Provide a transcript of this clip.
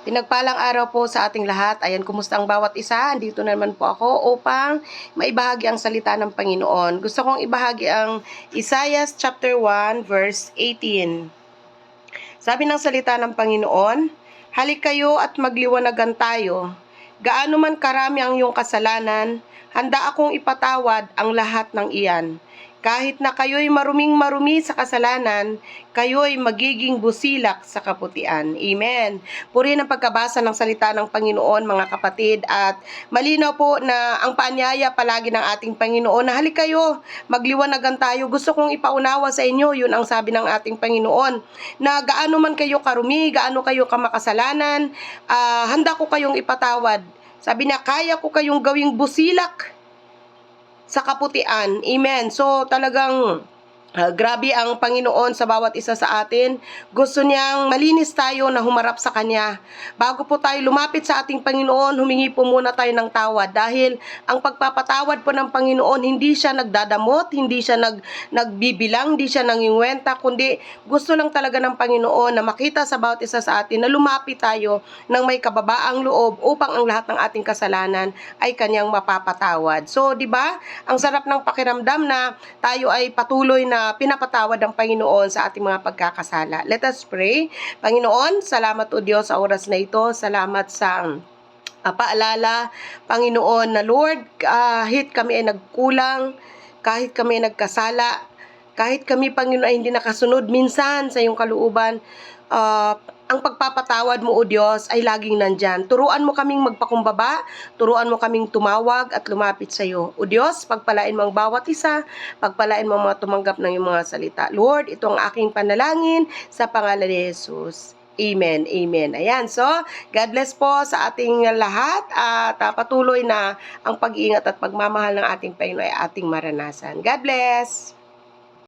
Pinagpalang araw po sa ating lahat. Ayan, kumusta ang bawat isa? Andito naman po ako upang maibahagi ang salita ng Panginoon. Gusto kong ibahagi ang Isaiah chapter 1 verse 18. Sabi ng salita ng Panginoon, "Halik kayo at magliwanagan tayo. Gaano man karami ang iyong kasalanan, handa akong ipatawad ang lahat ng iyan. Kahit na kayo'y maruming-marumi sa kasalanan, kayo'y magiging busilak sa kaputian." Amen. Purihin ang pagkabasa ng salita ng Panginoon, mga kapatid, at malinaw po na ang paanyaya palagi ng ating Panginoon na halik kayo, magliwanagan tayo. Gusto kong ipaunawa sa inyo, yun ang sabi ng ating Panginoon, na gaano man kayo karumi, gaano kayo kamakasalanan, handa ko kayong ipatawad. Sabi niya, kaya ko kayong gawing busilak sa kaputian. Amen. So talagang grabe ang Panginoon sa bawat isa sa atin. Gusto niyang malinis tayo na humarap sa Kanya. Bago po tayo lumapit sa ating Panginoon, humingi po muna tayo ng tawad. Dahil ang pagpapatawad po ng Panginoon, hindi siya nagdadamot, hindi siya nagbibilang, hindi siya nangingwenta, kundi gusto lang talaga ng Panginoon na makita sa bawat isa sa atin na lumapit tayo ng may kababaang loob upang ang lahat ng ating kasalanan ay Kanyang mapapatawad. So, di ba? Ang sarap ng pakiramdam na tayo ay patuloy na pinapatawad ng Panginoon sa ating mga pagkakasala. Let us pray. Panginoon, salamat o Diyos sa oras na ito. Salamat sa paalala, Panginoon, na Lord, kahit kami ay nagkulang, kahit kami ay nagkasala, kahit kami, Panginoon, ay hindi nakasunod minsan sa iyong kalooban, ang pagpapatawad mo, O Diyos, ay laging nandyan. Turuan mo kaming magpakumbaba, turuan mo kaming tumawag at lumapit sa iyo. O Diyos, pagpalain mo ang bawat isa, pagpalain mo ang mga tumanggap ng iyong mga salita. Lord, ito ang aking panalangin sa pangalan ni Jesus. Amen, amen. Ayan, so, God bless po sa ating lahat at patuloy na ang pag-iingat at pagmamahal ng ating Panginoon ay ating maranasan. God bless!